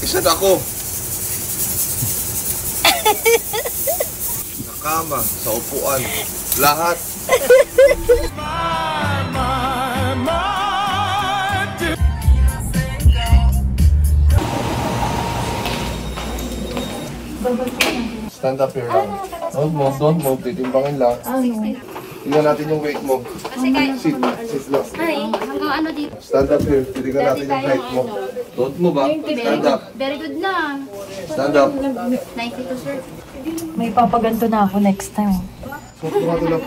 Isa na ako. Sa kama, sa upuan, lahat. Stand up here lang. Don't move. Titimbangin lang. Tingnan natin yung weight mo. Sit lang. Ay, hanggang ano dito? Stand up here. Tingnan natin yung height mo. Don't move ba? Stand up. Very good na. Stand up. 92, sir. May papaganto na ako next time. Suot mo nga lang.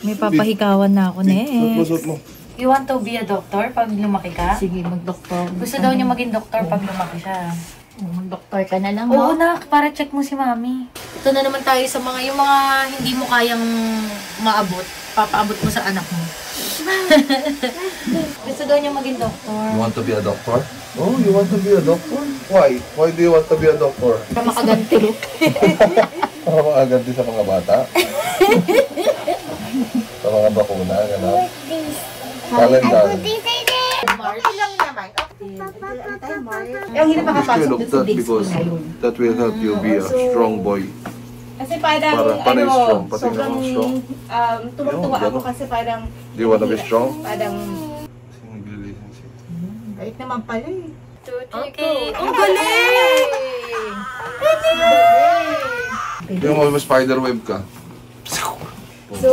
May papahikawan na ako next. Suot mo. You want to be a doctor pag lumaki ka? Sige, mag-doktor. Gusto daw niya maging doktor pag lumaki siya. Mag-doktor ka na lang, Oo no? na, para check mo si mami. Ito na naman tayo sa yung mga hindi mo kayang maabot. Papaabot mo sa anak mo. Gusto daw niya maging doktor. You want to be a doctor? Oh, you want to be a doctor? Why? Why do you want to be a doctor? Para makaganti. Para makaganti sa mga bata? Sa mga bakuna, gano'n? Calendar. Okay lang naman. You should look that because that will help you be a strong boy. Kasi parang, Para strong, pati sobrang naman strong. tuwang-tuwa Ayun, ako kasi parang, Do you want to be strong? parang, Sino nag-relationship? kahit naman pala eh. Okay. Ang galing! Yung mga spider web ka. So,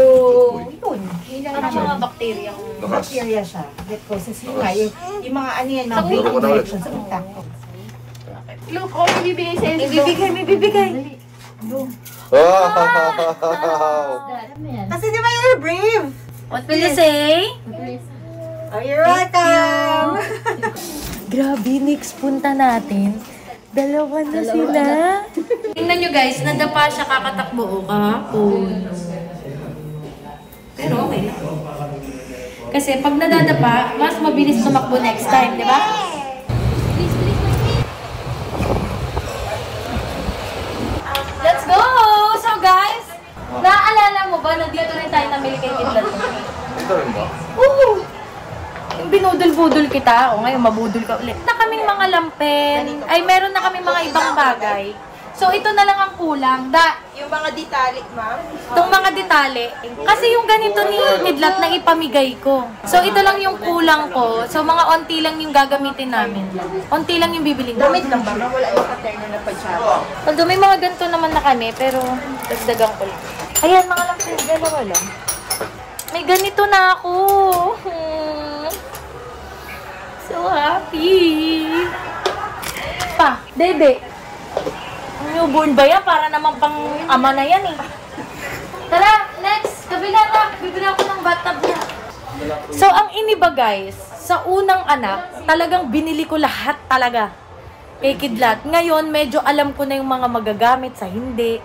yun. Yun lang Parang naman. mga bacteria. Lakas. Bacteria siya. That causes yun nga. Yung mga ano yan, mga Laro breathing ko na ulit. directions sa utak. Look, oh, bibigay sa inyo. May bibigay. Kasi di ba you're brave? What will you say? Oh, you're welcome! Grabe, next punta natin. Dalawa na sila. Tingnan nyo guys, nadapa siya kakatakbo o kahapon. Pero okay lang. Kasi pag nadadapa, mas mabilis tumakbo next time, di ba? Let's go! So guys, naaalala mo ba na dito rin tayo namili kay Kidlat? Ito rin ba? Oo! Yung binudol-budol kita, o ngayon mabudol ka ulit. Na kaming mga lampen, ay meron na kaming mga ibang bagay. So ito na lang ang kulang. Yung mga detalik, ma'am. Itong mga detale, kasi yung ganito ni Kidlat na ipamigay ko. So ito lang yung kulang ko. So mga onti lang yung gagamitin namin. Onti lang yung bibiling ko. Damit lang ba? Wala yung paterno na padyaba. Although may mga ganito naman na kami, pero dagdagan ko lang. Ayan, mga lampen, dalawa lang. May ganito na ako. So happy. Pa, Dede. Newborn ba yan? Para naman pang ama na yan eh. Tara, next. Kabila na. Bibili ako ng bathtub niya. So, ang iniba guys, sa unang anak, talagang binili ko lahat talaga. Kay Kidlat. Ngayon, medyo alam ko na yung mga magagamit sa hindi.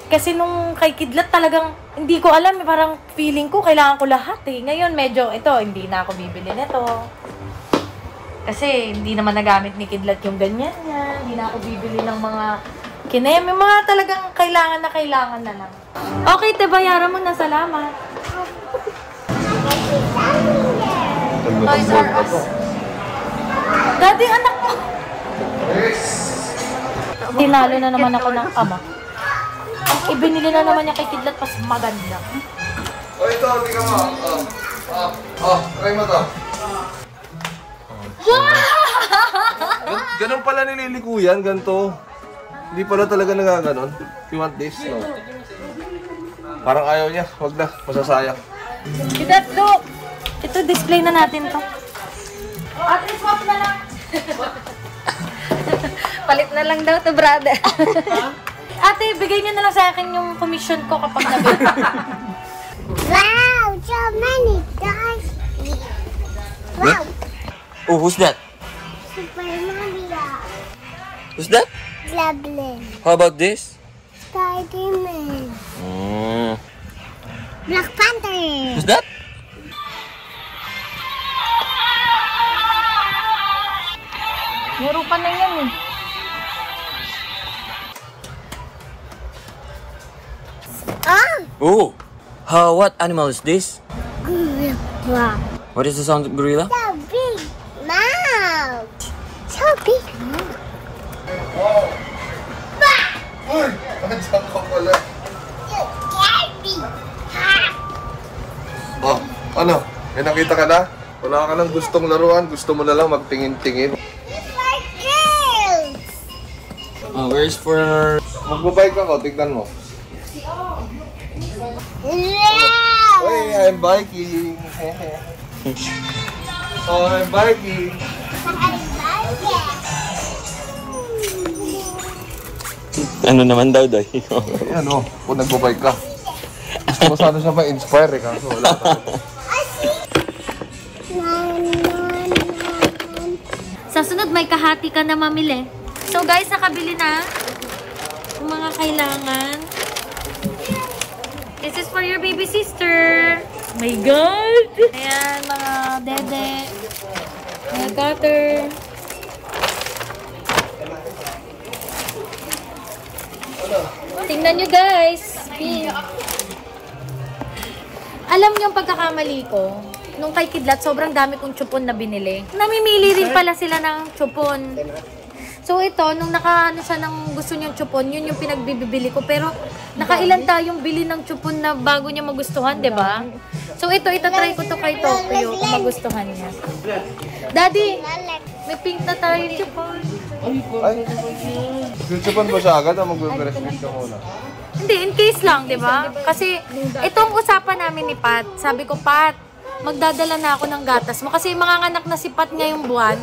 Kasi nung kay Kidlat talagang hindi ko alam. Parang feeling ko kailangan ko lahat eh. Ngayon, medyo ito, hindi na ako bibili nito. Kasi hindi naman nagamit ni Kidlat yung ganyan yan. Hindi na ako bibili ng mga kinaya. May mga talagang kailangan na lang. Okay, te, bayaran mo na. Salamat. Toys R Us. Daddy, anak mo. Tinalo na naman ako ng ama. Ang ibinili na naman niya kay Kidlat, pas maganda. Oh, ito, tingnan mo. Try mo to. Ganun pala nililiko yan, ganito. Hindi pala talaga nagaganon. You want this? No. Parang ayaw niya. Wag na. Masasayang. Kidlat, look! Ito, display na natin to. Ate, swap na lang. Palit na lang daw to, brother. Ate, bigay niyo na lang sa akin yung commission ko kapag nabili. Wow, so many guys. Wow, Oh, who's that? Super Mario. Who's that? Goblin. How about this? Spider-Man. Black Panther. Who's that? Meron pa na yan eh. Oh, Oh, what animal is this? gorilla. What is the sound of gorilla? So big mouth. So big mouth. nakita ka na? Wala ka nang gustong laruan, gusto mo na lang magtingin-tingin. Like girls. Where's for... Magbabike ako, tignan mo. Yeah. Hey, I'm biking. Oh, I'm biking. Ano naman daw, Doy? Ayan o, kung nagbabike ka. Gusto ko sana siya ma-inspire eh, kaso wala pa. Sa sunod, may kahati ka na mamili. So guys, nakabili na yung mga kailangan. This is for your baby sister. My God! Ayan, mga dede. Mga cutter. Tingnan nyo guys. Alam nyo yung pagkakamali ko? Nung kay Kidlat, sobrang dami kong chupon na binili. Namimili rin pala sila ng chupon. So ito, nung nakaano siya ng gusto niyang chupon, yun yung pinagbibili ko. Pero nakailan tayong bili ng chupon na bago niya magustuhan, di ba? So ito, itatry ko to kay Tokyo kung magustuhan niya. Daddy, may pink na tayo chupon. Ay, chuchupan ba siya agad o magbe-breastfeed ka muna? Hindi, in case lang, di ba? Kasi itong usapan namin ni Pat, sabi ko, Pat, magdadala na ako ng gatas mo. Kasi manganganak na si Pat ngayong buwan.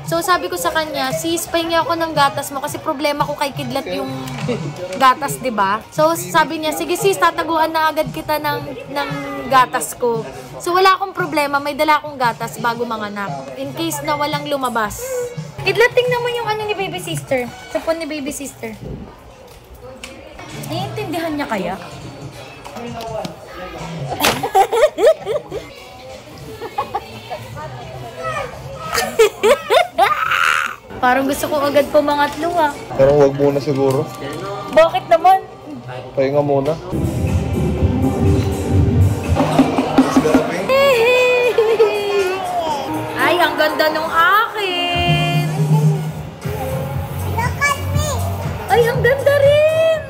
So sabi ko sa kanya, sis, pahingi ako ng gatas mo kasi problema ko kay Kidlat yung gatas, di ba? So sabi niya, sige sis, tataguan na agad kita ng gatas ko. So wala akong problema, may dala akong gatas bago manganak. In case na walang lumabas. Kidlat, tingnan mo yung ano ni baby sister. Sapon ni baby sister. Naiintindihan niya kaya? Parang gusto ko agad pumangatlo ah. Parang wag muna siguro. Bakit naman? Pahinga muna. Ay, ang ganda nung akin. Look at me. Ay, ang ganda rin.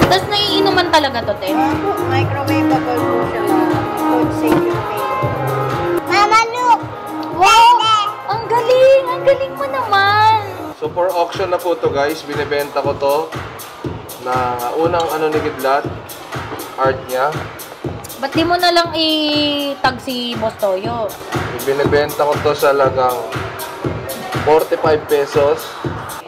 Tapos naiinuman talaga to, te. Microwavable po siya. Food safe yung Mama, look. Wow! Ang galing! Ang galing mo naman! So for auction na po to guys, binibenta ko to na unang ano ni Kidlat, art niya. Ba't di mo na lang i-tag si Boss Toyo? Binibenta ko to sa lagang 45 pesos.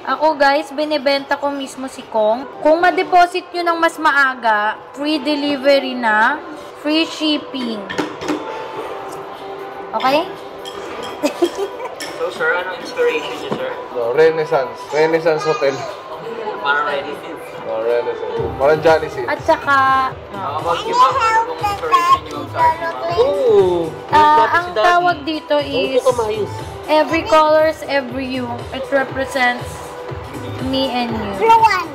Ako guys, binibenta ko mismo si Kong. Kung ma-deposit nyo ng mas maaga, free delivery na, free shipping. Okay? So, sir, anong inspiration niyo, sir? No, Renaissance Hotel. Para ready. No, Renaissance. Parang Johnny Sins. At saka, About you, ma'am, anong inspiration niyo sa art niyo, ma'am? Oo! ang tawag dito is every colors, every you. It represents me and you. Blue one.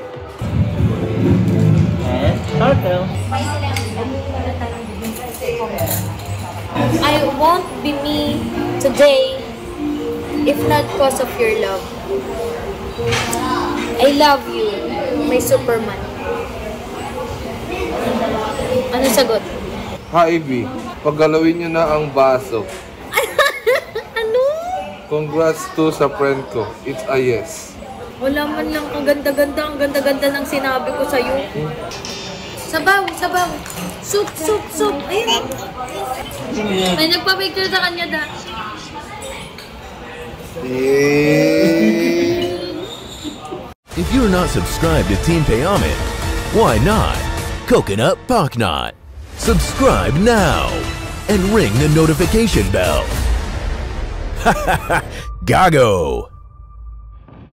I won't be me today if not because of your love. I love you, my Superman. Ano sagot? Ha, Ivy. Paggalawin nyo na ang baso. Ano? Congrats to sa friend ko. It's a yes. Wala man lang ang ganda-ganda ng sinabi ko sa'yo. Sabaw, sabaw. Soup, soup, soup. Ayun. May nagpa-picture sa kanya da. If you're not subscribed to Team Payaman, why not? Coconut Pocknot. Subscribe now and ring the notification bell. Gago!